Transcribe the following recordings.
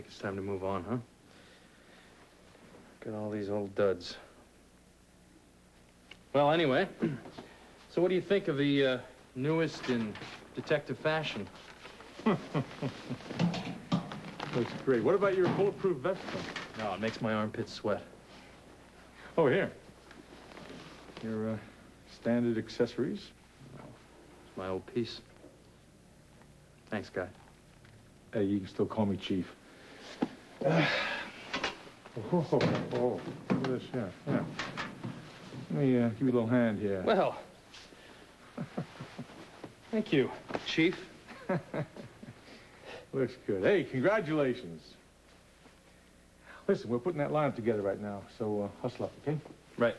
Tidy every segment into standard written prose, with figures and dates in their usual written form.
It's time to move on, huh? Got all these old duds. Well, anyway, so what do you think of the newest in detective fashion? Looks great. What about your bulletproof vest, though? No, it makes my armpits sweat. Oh, here. Your standard accessories. No, it's my old piece. Thanks, guy. Hey, you can still call me Chief. Look at this, yeah. Let me give you a little hand here. Well, thank you, Chief. Looks good. Hey, congratulations. Listen, we're putting that lineup together right now, so hustle up, okay? Right.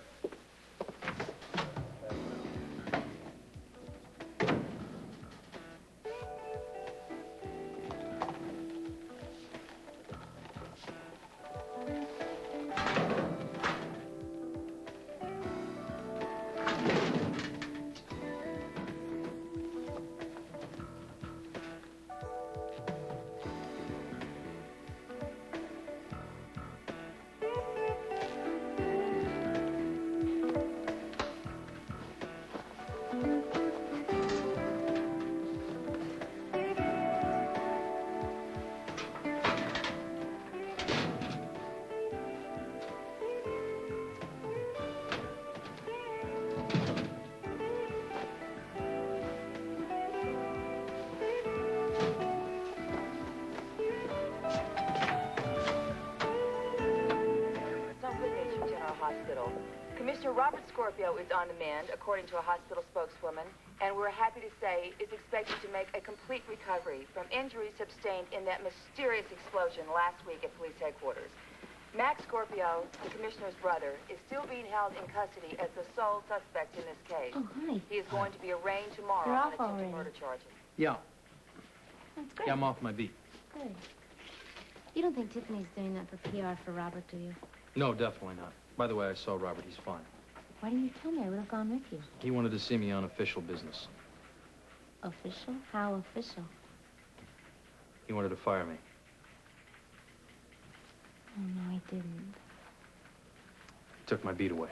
Commissioner Robert Scorpio is on demand, according to a hospital spokeswoman, and we're happy to say is expected to make a complete recovery from injuries sustained in that mysterious explosion last week at police headquarters. Max Scorpio, the commissioner's brother, is still being held in custody as the sole suspect in this case. Oh, hi. He is going to be arraigned tomorrow You're on off attempted already. murder charges. Yeah. That's great. Yeah, I'm off my beat. Good. You don't think Tiffany's doing that for PR for Robert, do you? No, definitely not. By the way, I saw Robert. He's fine. Why didn't you tell me? I would have gone with you. He wanted to see me on official business. Official? How official? He wanted to fire me. Oh, no, he didn't. He took my beat away.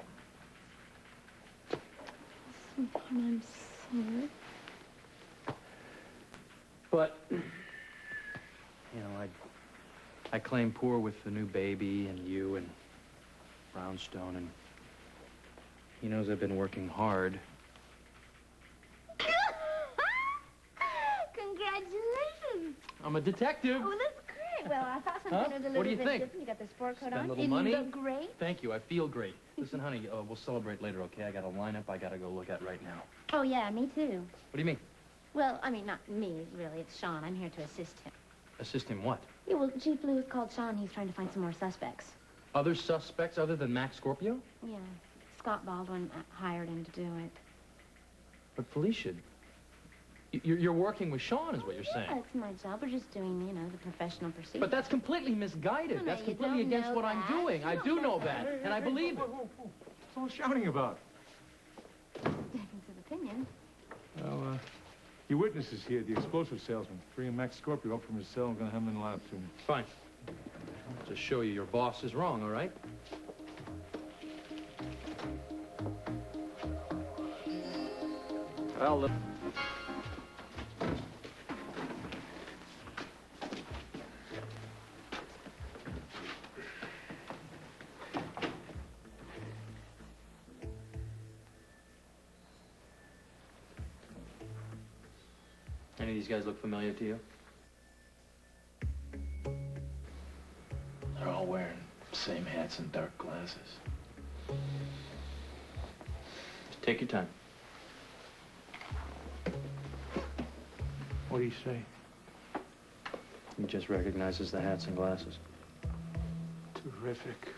I'm sorry. But, you know, I claim poor with the new baby and you and Brownstone, and he knows I've been working hard. Congratulations. I'm a detective. Oh, that's great. Well, I thought something was a little What do you bit think? different. You got the sport coat Spend on. a little Didn't money? you look great? Thank you. I feel great. Listen, honey, we'll celebrate later, okay? I got a lineup I got to go look at right now. Oh, yeah, me too. What do you mean? Well, I mean, not me, really. It's Sean. I'm here to assist him. Assist him what? Yeah, well, Chief Lewis called Sean. He's trying to find some more suspects. Other suspects other than Max Scorpio? Yeah. Scott Baldwin hired him to do it. But Felicia, you're working with Sean is what you're saying. Yeah, it's my job. We're just doing, you know, the professional procedure. But that's completely misguided. No, That's you completely don't against know what I'm that. doing. You I don't do know know that. that, and I believe it. What's all shouting about? Difference of opinion. Well, your witness is here, the explosive salesman. Bringing Max Scorpio up from his cell. I'm going to have him in the lineup soon. Fine. To show you your boss is wrong, all right? Well, look. Any of these guys look familiar to you? They're all wearing same hats and dark glasses. Just take your time. What do you say? He just recognizes the hats and glasses. Terrific.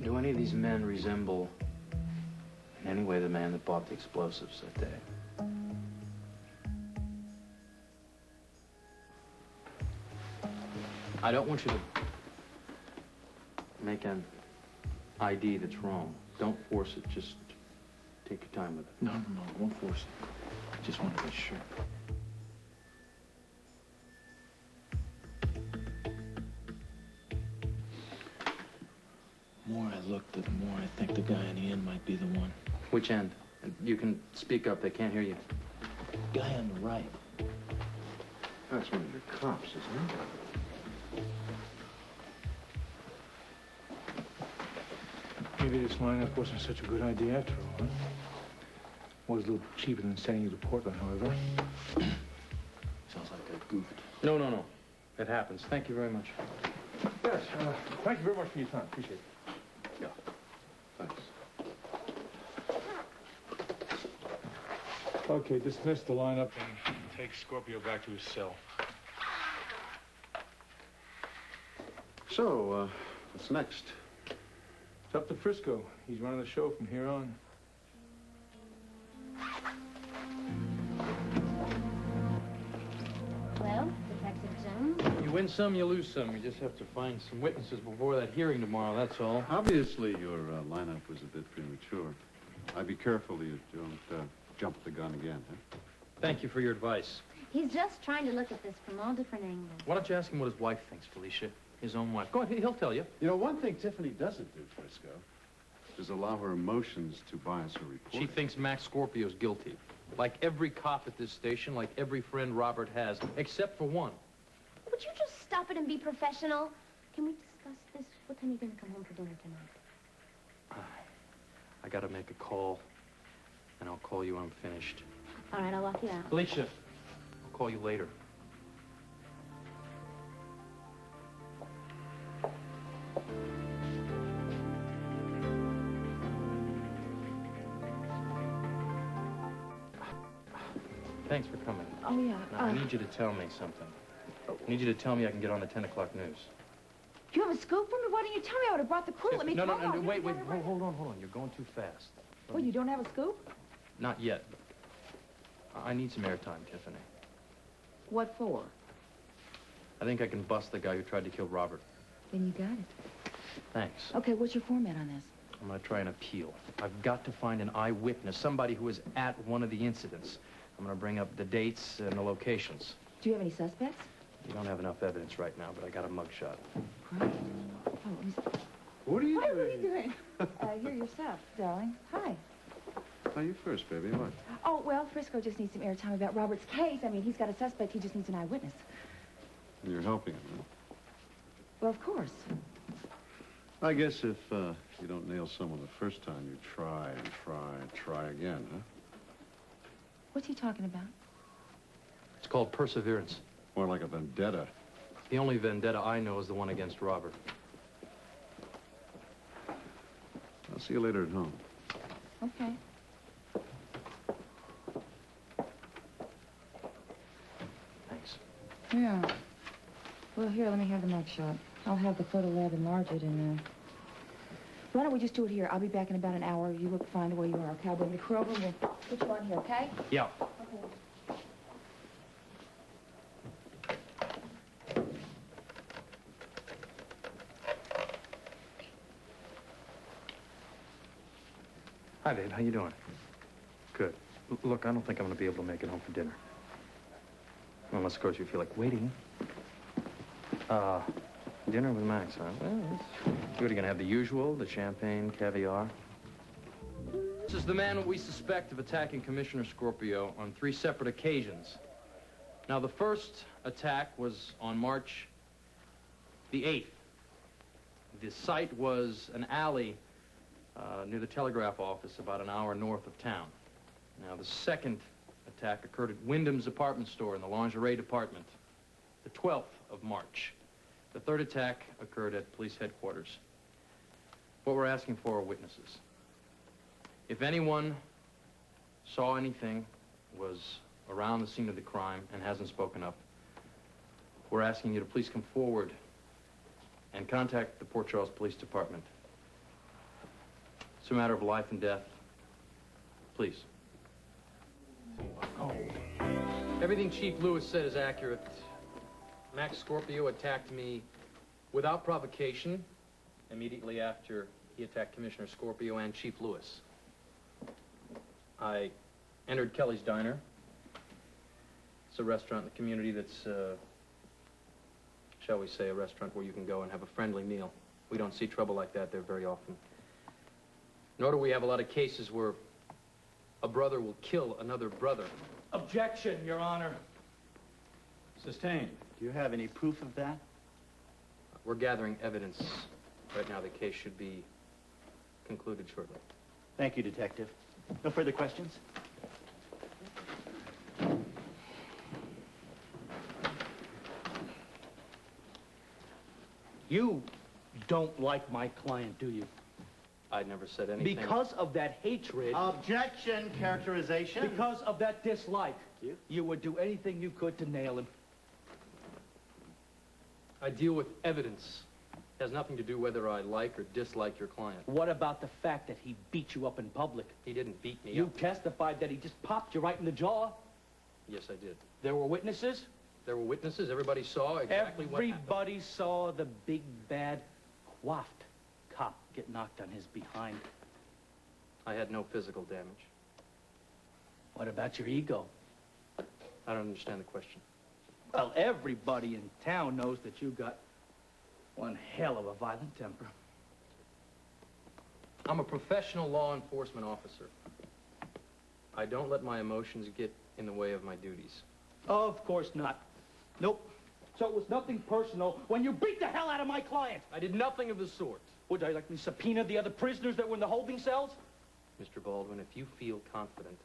Do any of these men resemble in any way the man that bought the explosives that day? I don't want you to make an ID that's wrong. Don't force it. Just take your time with it. No, I won't force it. Just want to be sure. The more I look, the more I think the guy in the end might be the one. Which end? You can speak up. They can't hear you. Guy on the right. That's one of your cops, isn't it? Maybe this lineup wasn't such a good idea after all, huh? Was a little cheaper than sending you to Portland, however. Sounds like I goofed. No, no, no. It happens. Thank you very much. Yes, thank you very much for your time. Appreciate it. Yeah. Thanks. Okay, dismiss the lineup and take Scorpio back to his cell. So, what's next? It's up to Frisco. He's running the show from here on. Well, Detective Jones? You win some, you lose some. You just have to find some witnesses before that hearing tomorrow, that's all. Obviously, your lineup was a bit premature. I'd be careful you don't jump the gun again, huh? Thank you for your advice. He's just trying to look at this from all different angles. Why don't you ask him what his wife thinks, Felicia? His own wife. Go ahead, he'll tell you. You know, one thing Tiffany doesn't do, Frisco, is allow her emotions to bias her report. She thinks Max Scorpio's guilty. Like every cop at this station, like every friend Robert has, except for one. Would you just stop it and be professional? Can we discuss this? What time are you going to come home for dinner tonight? I gotta make a call, and I'll call you when I'm finished. All right, I'll walk you out. Felicia, I'll call you later. Thanks for coming. Oh, yeah. Now, I need you to tell me something. I need you to tell me I can get on the 10 o'clock news. Do you have a scoop for me? Why didn't you tell me? I would have brought the crew. Let me No, call. wait, hold on. You're going too fast. Well, you don't have a scoop? Not yet. I need some airtime, Tiffany. What for? I think I can bust the guy who tried to kill Robert. Then you got it. Thanks. Okay, what's your format on this? I'm gonna try an appeal. I've got to find an eyewitness, somebody who was at one of the incidents. I'm gonna bring up the dates and the locations. Do you have any suspects? You don't have enough evidence right now, but I got a mugshot. Right. Oh, let me see. What are you Hi, doing? what are you doing? You're yourself, darling. Hi. How you first, baby? What? Oh, well, Frisco just needs some airtime about Robert's case. I mean, he's got a suspect. He just needs an eyewitness. You're helping him, huh? Well, of course. I guess if you don't nail someone the first time, you try and try and try again, huh? What's he talking about? It's called perseverance. More like a vendetta. The only vendetta I know is the one against Robert. I'll see you later at home. Okay. Thanks. Yeah. Well, here, let me have the mugshot. I'll have the photo lab enlarge it and, why don't we just do it here? I'll be back in about an hour. You look fine the way you are, okay? I'll bring the crew over and we'll put you on here, okay? Yeah. Okay. Hi, babe. How you doing? Good. Look, I don't think I'm gonna be able to make it home for dinner. Unless, of course, you feel like waiting. Dinner with Max, huh? Well, what are you gonna have? The usual, the champagne, caviar? This is the man we suspect of attacking Commissioner Scorpio on 3 separate occasions. Now, the first attack was on March the 8th. The site was an alley near the telegraph office about an hour north of town. Now, the second attack occurred at Wyndham's apartment store in the lingerie department, the 12th of March. The third attack occurred at police headquarters. What we're asking for are witnesses. If anyone saw anything, was around the scene of the crime, and hasn't spoken up, we're asking you to please come forward and contact the Port Charles Police Department. It's a matter of life and death. Please. Oh. Everything Chief Lewis said is accurate. Max Scorpio attacked me without provocation immediately after he attacked Commissioner Scorpio and Chief Lewis. I entered Kelly's diner, It's a restaurant in the community that's, shall we say, a restaurant where you can go and have a friendly meal. We don't see trouble like that there very often. Nor do we have a lot of cases where a brother will kill another brother. Objection, Your Honor. Sustained. Do you have any proof of that? We're gathering evidence. Right now, the case should be concluded shortly. Thank you, Detective. No further questions? You don't like my client, do you? I never said anything. Because of that hatred, Objection, characterization. because of that dislike, you would do anything you could to nail him. I deal with evidence. It has nothing to do whether I like or dislike your client. What about the fact that he beat you up in public? He didn't beat me You up. testified that he just popped you right in the jaw. Yes, I did. There were witnesses. There were witnesses. Everybody saw exactly what happened. Everybody saw the big, bad, coiffed cop get knocked on his behind. I had no physical damage. What about your ego? I don't understand the question. Well, everybody in town knows that you got one hell of a violent temper. I'm a professional law enforcement officer. I don't let my emotions get in the way of my duties. Of course not. Nope. So it was nothing personal when you beat the hell out of my client. I did nothing of the sort. Would I like me subpoena the other prisoners that were in the holding cells? Mr. Baldwin, if you feel confident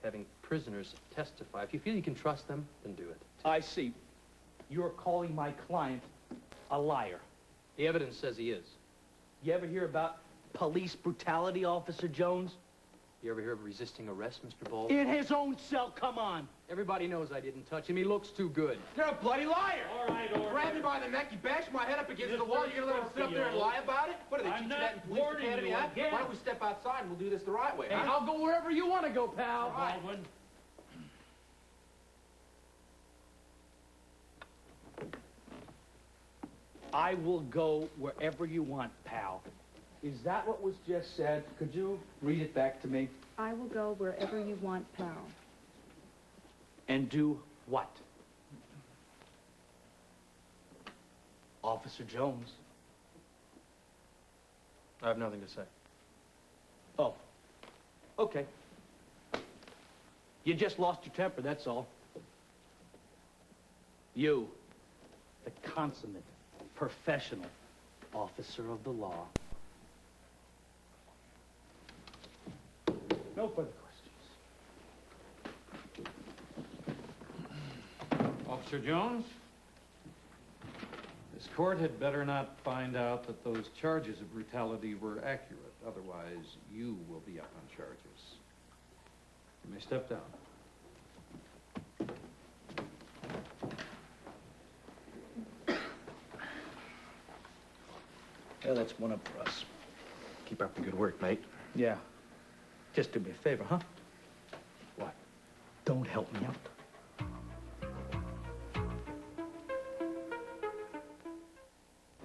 having prisoners testify, if you feel you can trust them, then do it. I see. You're calling my client a liar. The evidence says he is. You ever hear about police brutality, Officer Jones? You ever hear of resisting arrest, Mr. Baldwin? In his own cell, come on. Everybody knows I didn't touch him. He looks too good. You're a bloody liar! All right, all Grab me by the neck, you bash my head up against the wall, you're gonna let him sit up there and lie about it? What, do they teach you that in police academy, huh? Why don't we step outside and we'll do this the right way, huh? I'll go wherever you want to go, pal. Baldwin. I will go wherever you want, pal. Is that what was just said? Could you read it back to me? I will go wherever you want, pal. And do what? Officer Jones. I have nothing to say. Oh, okay. You just lost your temper, that's all. You, the consummate, professional officer of the law. No further questions. Officer Jones? This court had better not find out that those charges of brutality were accurate. Otherwise, you will be up on charges. You may step down. Yeah, that's one up for us. Keep up the good work, mate. Yeah. Just do me a favor, huh? What? Don't help me out.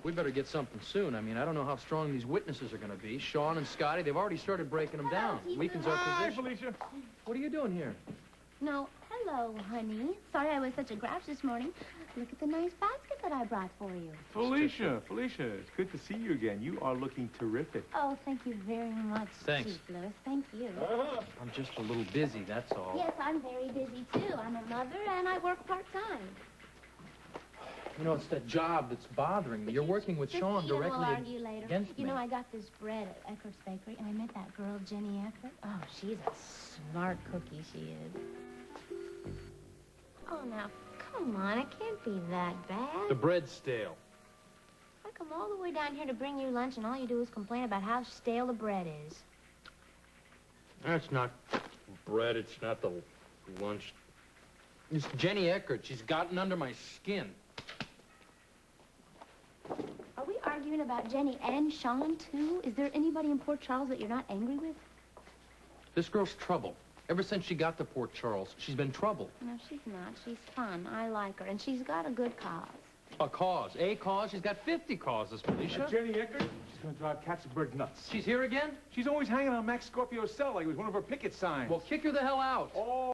We better get something soon. I mean, I don't know how strong these witnesses are going to be. Sean and Scotty, they've already started breaking them down. Weakens our Hi, position. Felicia. What are you doing here? No, hello, honey. Sorry I was such a grouch this morning. Look at the nice basket that I brought for you. Felicia, it's good to see you again. You are looking terrific. Oh, thank you very much, Thanks. Chief Lewis. Thank you. I'm just a little busy, that's all. Yes, I'm very busy, too. I'm a mother, and I work part-time. You know, it's that job that's bothering me. You're working with Sean We'll directly argue later. against me. You know, I got this bread at Eckert's Bakery, and I met that girl, Jenny Eckert. Oh, she's a smart cookie, she is. Oh, now, come on. It can't be that bad. The bread's stale. I come all the way down here to bring you lunch, and all you do is complain about how stale the bread is. That's not bread. It's not the lunch. It's Jenny Eckert. She's gotten under my skin. Are we arguing about Jenny and Sean, too? Is there anybody in Port Charles that you're not angry with? This girl's trouble. Ever since she got to Port Charles, she's been trouble. No, she's not. She's fun. I like her, and she's got a good cause. A cause. A cause? She's got 50 causes, Felicia. Jenny Eckert, she's gonna drive Katzenberg nuts. She's here again? She's always hanging on Max Scorpio's cell like it was one of her picket signs. Well, kick her the hell out. Oh.